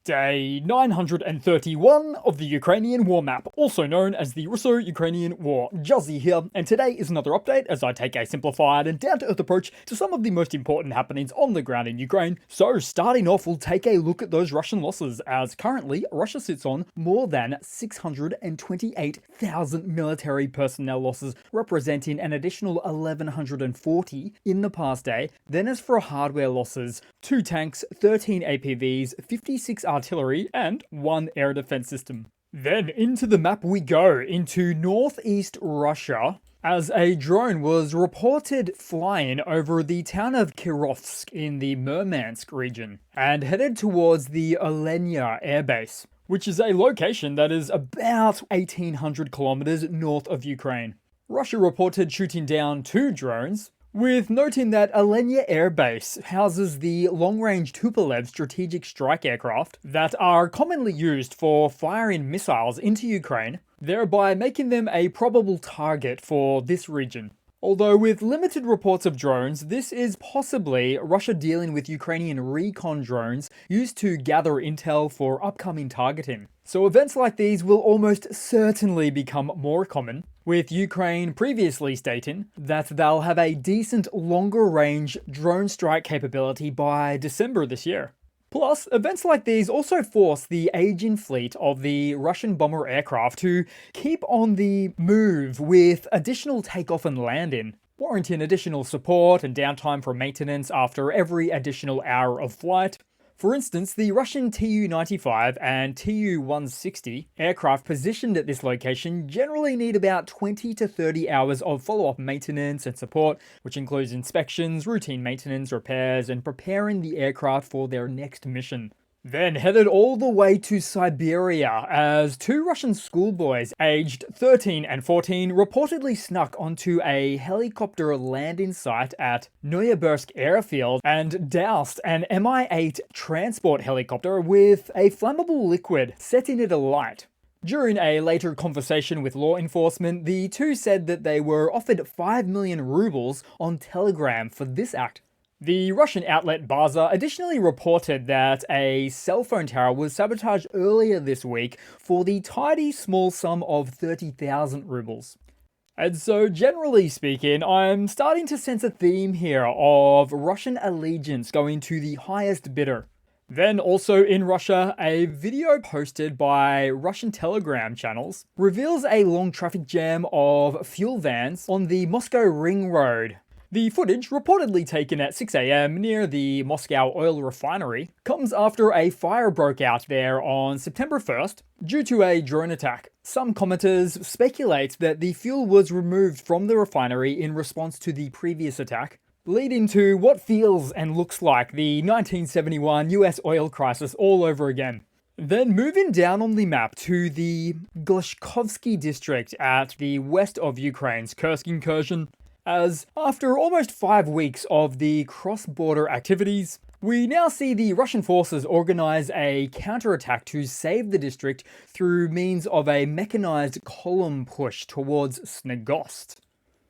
Day 931 of the Ukrainian War Map, also known as the Russo-Ukrainian War. Juzzie here, and today is another update as I take a simplified and down-to-earth approach to some of the most important happenings on the ground in Ukraine. So starting off, we'll take a look at those Russian losses, as currently Russia sits on more than 628,000 military personnel losses, representing an additional 1,140 in the past day. Then as for hardware losses, 2 tanks, 13 APVs, 56 artillery, and 1 air defense system. Then into the map we go, into northeast Russia, as a drone was reported flying over the town of Kirovsk in the Murmansk region, and headed towards the Olenya airbase, which is a location that is about 1,800 kilometers north of Ukraine. Russia reported shooting down 2 drones, with noting that Olenya Air Base houses the long-range Tupolev strategic strike aircraft that are commonly used for firing missiles into Ukraine, thereby making them a probable target for this region. Although with limited reports of drones, this is possibly Russia dealing with Ukrainian recon drones used to gather intel for upcoming targeting. So events like these will almost certainly become more common, with Ukraine previously stating that they'll have a decent longer range drone strike capability by December this year. Plus, events like these also force the aging fleet of the Russian bomber aircraft to keep on the move with additional takeoff and landing, warranting additional support and downtime for maintenance after every additional hour of flight. For instance, the Russian Tu-95 and Tu-160 aircraft positioned at this location generally need about 20 to 30 hours of follow-up maintenance and support, which includes inspections, routine maintenance, repairs, and preparing the aircraft for their next mission. Then headed all the way to Siberia as 2 Russian schoolboys aged 13 and 14 reportedly snuck onto a helicopter landing site at Noyabursk airfield and doused an Mi-8 transport helicopter with a flammable liquid, setting it alight. During a later conversation with law enforcement, the 2 said that they were offered 5 million rubles on Telegram for this act. The Russian outlet Baza additionally reported that a cell phone tower was sabotaged earlier this week for the tidy small sum of 30,000 rubles. And so generally speaking, I'm starting to sense a theme here of Russian allegiance going to the highest bidder. Then also in Russia, a video posted by Russian Telegram channels reveals a long traffic jam of fuel vans on the Moscow Ring Road. The footage, reportedly taken at 6 AM near the Moscow oil refinery, comes after a fire broke out there on September 1st due to a drone attack. Some commenters speculate that the fuel was removed from the refinery in response to the previous attack, leading to what feels and looks like the 1971 US oil crisis all over again. Then moving down on the map to the Glashkovsky district at the west of Ukraine's Kursk incursion, as after almost 5 weeks of the cross-border activities, we now see the Russian forces organize a counterattack to save the district through means of a mechanized column push towards Snegost.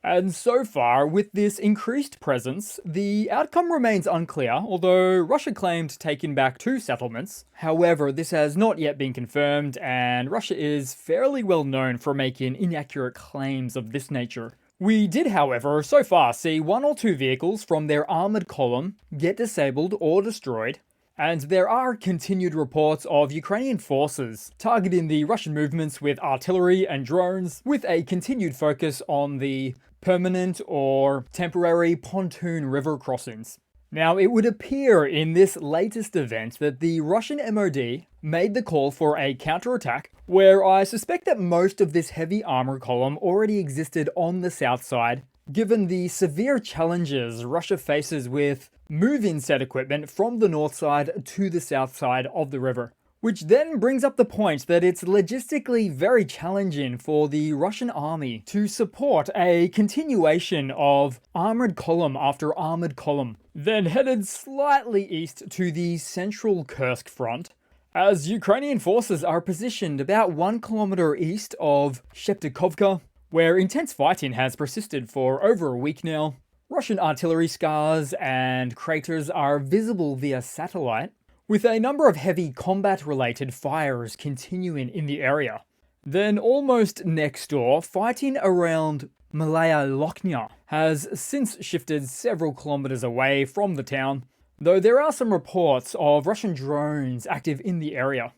And so far, with this increased presence, the outcome remains unclear, although Russia claimed taking back 2 settlements. However, this has not yet been confirmed, and Russia is fairly well known for making inaccurate claims of this nature. We did, however, so far see 1 or 2 vehicles from their armoured column get disabled or destroyed, and there are continued reports of Ukrainian forces targeting the Russian movements with artillery and drones, with a continued focus on the permanent or temporary pontoon river crossings. Now, it would appear in this latest event that the Russian MOD made the call for a counterattack, where I suspect that most of this heavy armor column already existed on the south side, given the severe challenges Russia faces with moving said equipment from the north side to the south side of the river. Which then brings up the point that it's logistically very challenging for the Russian army to support a continuation of armored column after armored column. Then headed slightly east to the central Kursk front, as Ukrainian forces are positioned about 1 kilometer east of Sheptikovka, where intense fighting has persisted for over a week now. Russian artillery scars and craters are visible via satellite, with a number of heavy combat-related fires continuing in the area. Then almost next door, fighting around Malaya Lochnia has since shifted several kilometers away from the town, though there are some reports of Russian drones active in the area.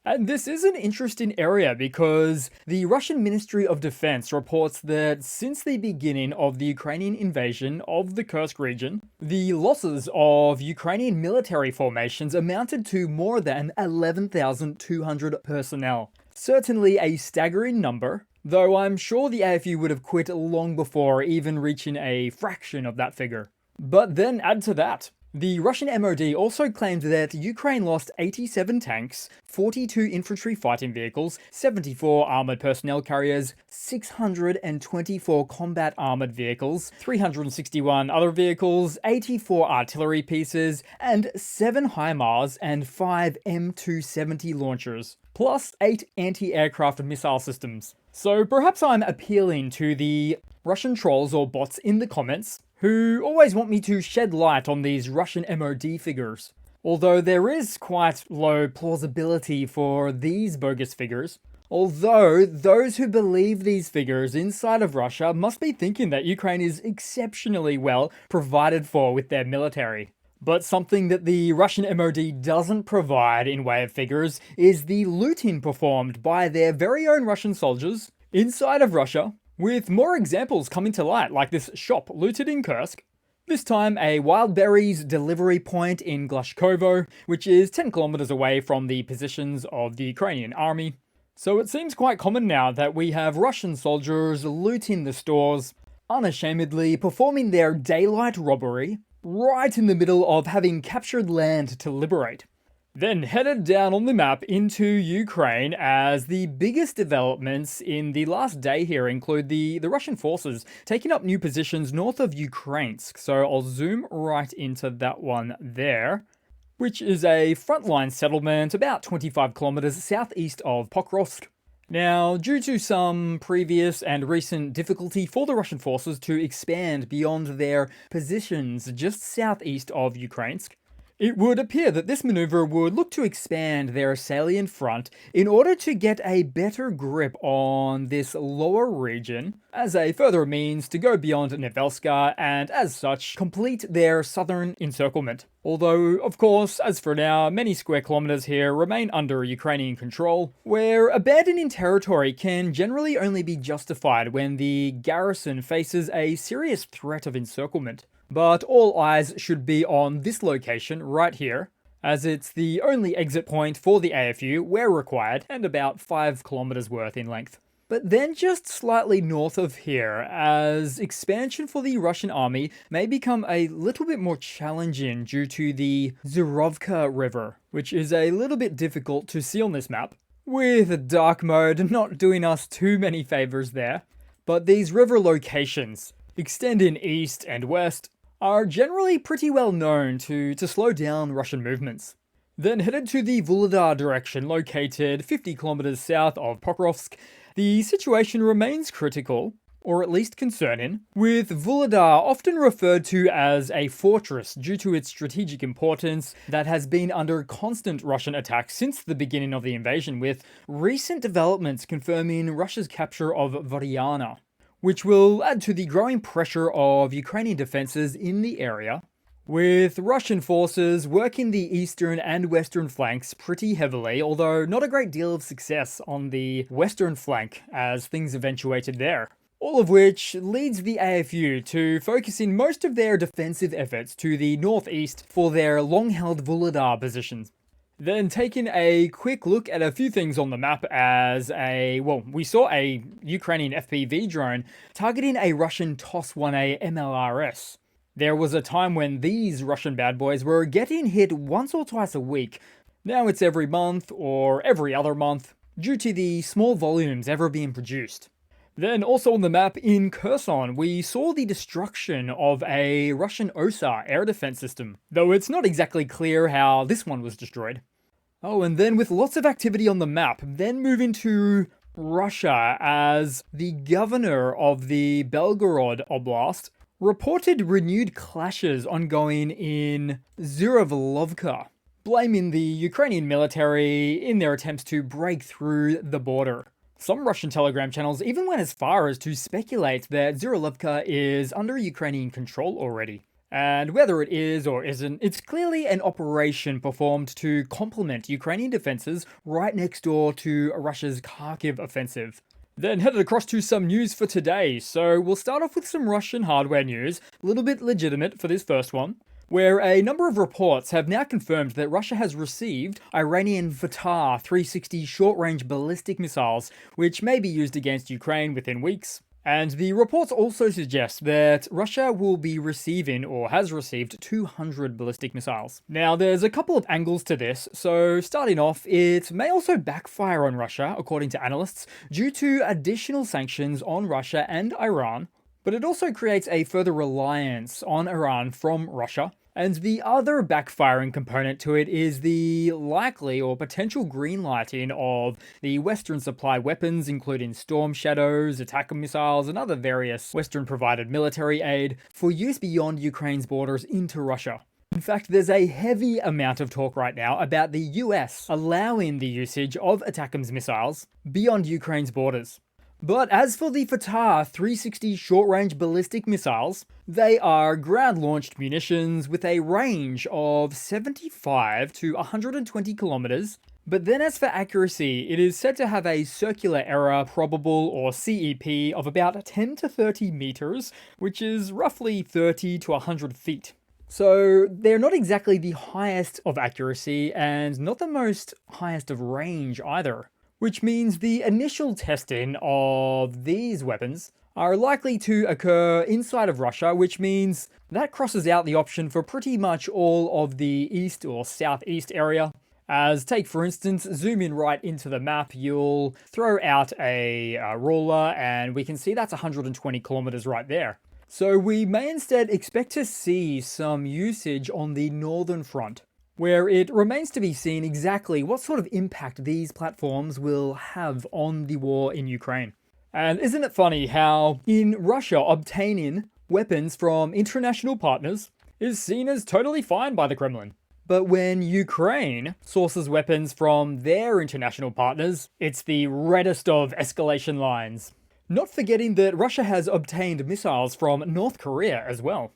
And this is an interesting area because the Russian Ministry of Defense reports that since the beginning of the Ukrainian invasion of the Kursk region, the losses of Ukrainian military formations amounted to more than 11,200 personnel. Certainly a staggering number, though I'm sure the AFU would have quit long before even reaching a fraction of that figure. But then add to that, the Russian MOD also claimed that Ukraine lost 87 tanks, 42 infantry fighting vehicles, 74 armoured personnel carriers, 624 combat armoured vehicles, 361 other vehicles, 84 artillery pieces, and 7 HIMARS and 5 M270 launchers, plus 8 anti-aircraft missile systems. So perhaps I'm appealing to the Russian trolls or bots in the comments, who always want me to shed light on these Russian MOD figures. Although there is quite low plausibility for these bogus figures. Although those who believe these figures inside of Russia must be thinking that Ukraine is exceptionally well provided for with their military. But something that the Russian MOD doesn't provide in way of figures is the looting performed by their very own Russian soldiers inside of Russia, with more examples coming to light, like this shop looted in Kursk. This time a wild berries delivery point in Glashkovo, which is 10 kilometers away from the positions of the Ukrainian army. So it seems quite common now that we have Russian soldiers looting the stores, unashamedly performing their daylight robbery, right in the middle of having captured land to liberate. Then headed down on the map into Ukraine, as the biggest developments in the last day here include the Russian forces taking up new positions north of Ukrainsk. So I'll zoom right into that one there, which is a frontline settlement about 25 kilometers southeast of Pokrovsk. Now, due to some previous and recent difficulty for the Russian forces to expand beyond their positions just southeast of Ukrainsk, it would appear that this maneuver would look to expand their salient front in order to get a better grip on this lower region as a further means to go beyond Nevelska and, as such, complete their southern encirclement. Although, of course, as for now, many square kilometers here remain under Ukrainian control, where abandoning territory can generally only be justified when the garrison faces a serious threat of encirclement. But all eyes should be on this location right here, as it's the only exit point for the AFU where required, and about 5 kilometers worth in length. But then just slightly north of here, as expansion for the Russian army may become a little bit more challenging due to the Zurovka River, which is a little bit difficult to see on this map, with dark mode not doing us too many favors there. But these river locations, extending east and west, are generally pretty well known to slow down Russian movements. Then headed to the Vuhledar direction, located 50 kilometers south of Pokrovsk, the situation remains critical, or at least concerning, with Vuhledar often referred to as a fortress due to its strategic importance that has been under constant Russian attack since the beginning of the invasion, with recent developments confirming Russia's capture of Variana, which will add to the growing pressure of Ukrainian defenses in the area, with Russian forces working the eastern and western flanks pretty heavily, although not a great deal of success on the western flank as things eventuated there. All of which leads the AFU to focusing most of their defensive efforts to the northeast for their long-held Vuhledar positions. Then taking a quick look at a few things on the map we saw a Ukrainian FPV drone targeting a Russian TOS-1A MLRS. There was a time when these Russian bad boys were getting hit once or twice a week. Now it's every month or every other month, due to the small volumes ever being produced. Then also on the map in Kherson, we saw the destruction of a Russian OSA air defense system, though it's not exactly clear how this one was destroyed. Oh, and then with lots of activity on the map, then moving to Russia, as the governor of the Belgorod Oblast reported renewed clashes ongoing in Zhuravlovka, blaming the Ukrainian military in their attempts to break through the border. Some Russian Telegram channels even went as far as to speculate that Zhurlovka is under Ukrainian control already. And whether it is or isn't, it's clearly an operation performed to complement Ukrainian defenses right next door to Russia's Kharkiv offensive. Then headed across to some news for today, so we'll start off with some Russian hardware news, a little bit legitimate for this first one, where a number of reports have now confirmed that Russia has received Iranian Vuhledar 360 short-range ballistic missiles, which may be used against Ukraine within weeks. And the reports also suggest that Russia will be receiving, or has received, 200 ballistic missiles. Now, there's a couple of angles to this, so starting off, it may also backfire on Russia, according to analysts, due to additional sanctions on Russia and Iran, but it also creates a further reliance on Iran from Russia. And the other backfiring component to it is the likely or potential greenlighting of the Western supplied weapons, including Storm Shadows, attack missiles, and other various Western-provided military aid for use beyond Ukraine's borders into Russia. In fact, there's a heavy amount of talk right now about the US allowing the usage of ATACMS missiles beyond Ukraine's borders. But as for the Vuhledar 360 short-range ballistic missiles, they are ground-launched munitions with a range of 75 to 120 kilometers. But then as for accuracy, it is said to have a circular error probable, or CEP, of about 10 to 30 meters, which is roughly 30 to 100 feet. So they're not exactly the highest of accuracy and not the most highest of range either. Which means the initial testing of these weapons are likely to occur inside of Russia, which means that crosses out the option for pretty much all of the east or southeast area. As take for instance, zoom in right into the map, you'll throw out a ruler and we can see that's 120 kilometers right there. So we may instead expect to see some usage on the northern front, where it remains to be seen exactly what sort of impact these platforms will have on the war in Ukraine. And isn't it funny how in Russia obtaining weapons from international partners is seen as totally fine by the Kremlin? But when Ukraine sources weapons from their international partners, it's the reddest of escalation lines. Not forgetting that Russia has obtained missiles from North Korea as well.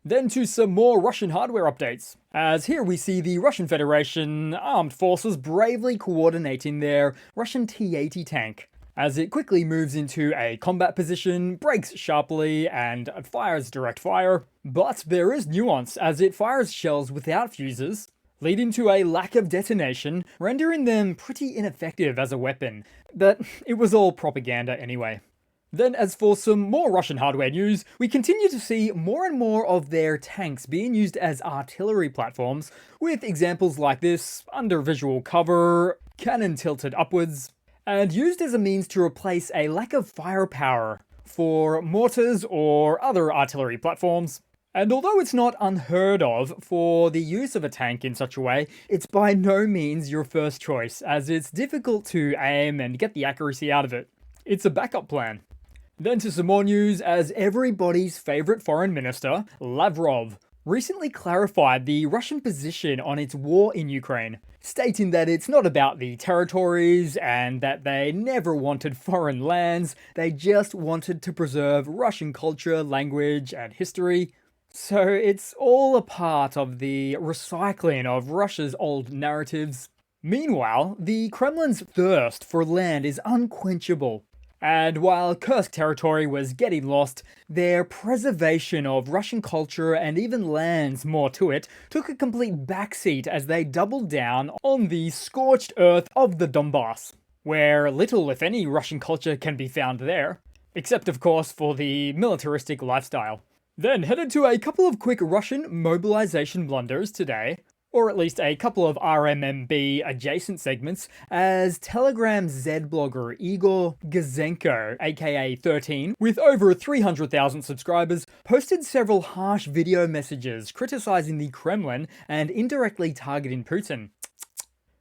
Then to some more Russian hardware updates, as here we see the Russian Federation armed forces bravely coordinating their Russian T-80 tank, as it quickly moves into a combat position, brakes sharply, and fires direct fire. But there is nuance, as it fires shells without fuses, leading to a lack of detonation, rendering them pretty ineffective as a weapon. But it was all propaganda anyway. Then as for some more Russian hardware news, we continue to see more and more of their tanks being used as artillery platforms, with examples like this under visual cover, cannon tilted upwards, and used as a means to replace a lack of firepower for mortars or other artillery platforms. And although it's not unheard of for the use of a tank in such a way, it's by no means your first choice, as it's difficult to aim and get the accuracy out of it. It's a backup plan. Then to some more news, as everybody's favourite foreign minister, Lavrov, recently clarified the Russian position on its war in Ukraine, stating that it's not about the territories and that they never wanted foreign lands, they just wanted to preserve Russian culture, language, and history. So it's all a part of the recycling of Russia's old narratives. Meanwhile, the Kremlin's thirst for land is unquenchable. And while Kursk territory was getting lost, their preservation of Russian culture and even lands more to it took a complete backseat as they doubled down on the scorched earth of the Donbass, where little if any Russian culture can be found there, except of course for the militaristic lifestyle. Then headed to a couple of quick Russian mobilization blunders today, or at least a couple of RMMB adjacent segments, as Telegram Z blogger Igor Gazenko, aka 13, with over 300,000 subscribers, posted several harsh video messages criticizing the Kremlin and indirectly targeting Putin.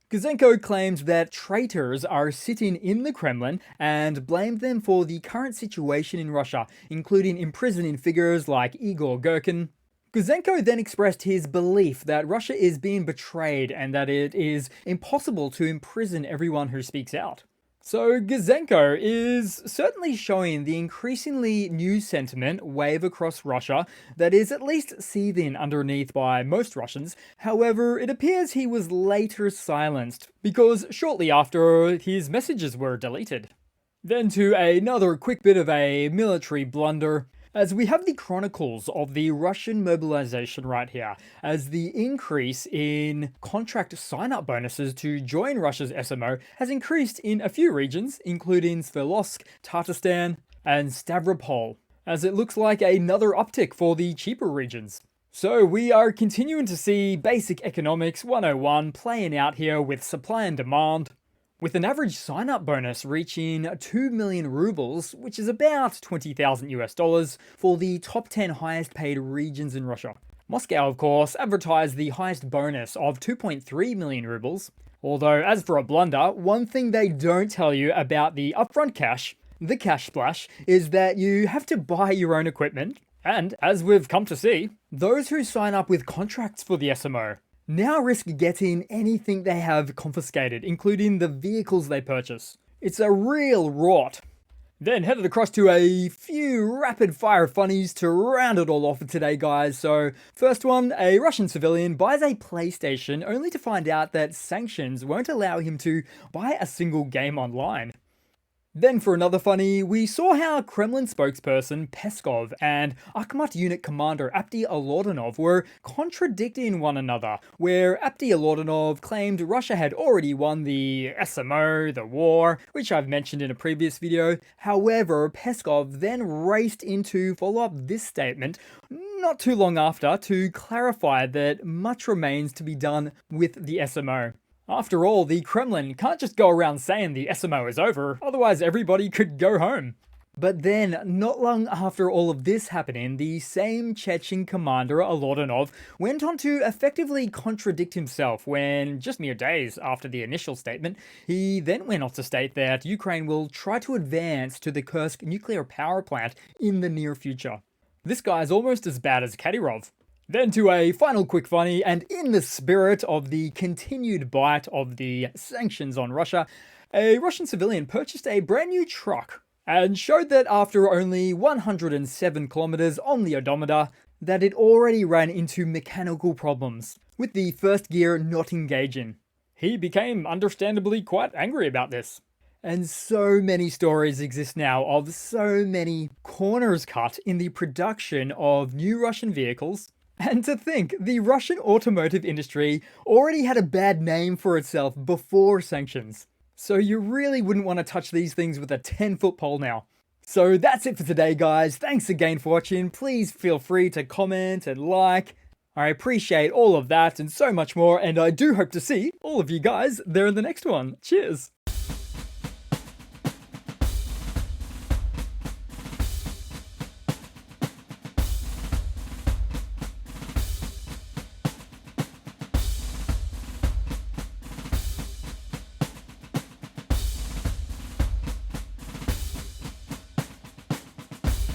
Gazenko claims that traitors are sitting in the Kremlin and blamed them for the current situation in Russia, including imprisoning figures like Igor Girkin, Guzenko then expressed his belief that Russia is being betrayed and that it is impossible to imprison everyone who speaks out. So Guzenko is certainly showing the increasingly new sentiment wave across Russia that is at least seething underneath by most Russians. However, it appears he was later silenced because shortly after his messages were deleted. Then to another quick bit of a military blunder, as we have the chronicles of the Russian mobilization right here, as the increase in contract sign-up bonuses to join Russia's SMO has increased in a few regions, including Sverdlovsk, Tatarstan, and Stavropol, as it looks like another uptick for the cheaper regions. So we are continuing to see basic economics 101 playing out here with supply and demand, with an average sign-up bonus reaching 2 million rubles, which is about 20,000 US dollars, for the top 10 highest paid regions in Russia. Moscow, of course, advertised the highest bonus of 2.3 million rubles. Although, as for a blunder, one thing they don't tell you about the upfront cash, the cash splash, is that you have to buy your own equipment. And, as we've come to see, those who sign up with contracts for the SMO now risk getting anything they have confiscated, including the vehicles they purchase. It's a real rot. Then headed across to a few rapid fire funnies to round it all off for today, guys. So first one, a Russian civilian buys a PlayStation only to find out that sanctions won't allow him to buy a single game online. Then for another funny, we saw how Kremlin spokesperson Peskov and Akhmat unit commander Abdi Alordinov were contradicting one another, where Abdi Alordinov claimed Russia had already won the SMO, the war, which I've mentioned in a previous video. However, Peskov then raced in to follow up this statement not too long after to clarify that much remains to be done with the SMO. After all, the Kremlin can't just go around saying the SMO is over, otherwise everybody could go home. But then, not long after all of this happening, the same Chechen commander, Alordinov, went on to effectively contradict himself when, just mere days after the initial statement, he then went on to state that Ukraine will try to advance to the Kursk nuclear power plant in the near future. This guy's almost as bad as Kadyrov. Then to a final quick funny, and in the spirit of the continued bite of the sanctions on Russia, a Russian civilian purchased a brand new truck and showed that after only 107 kilometers on the odometer, that it already ran into mechanical problems, with the first gear not engaging. He became understandably quite angry about this. And so many stories exist now of so many corners cut in the production of new Russian vehicles. And to think, the Russian automotive industry already had a bad name for itself before sanctions. So you really wouldn't want to touch these things with a 10-foot pole now. So that's it for today, guys. Thanks again for watching. Please feel free to comment and like. I appreciate all of that and so much more, and I do hope to see all of you guys there in the next one. Cheers!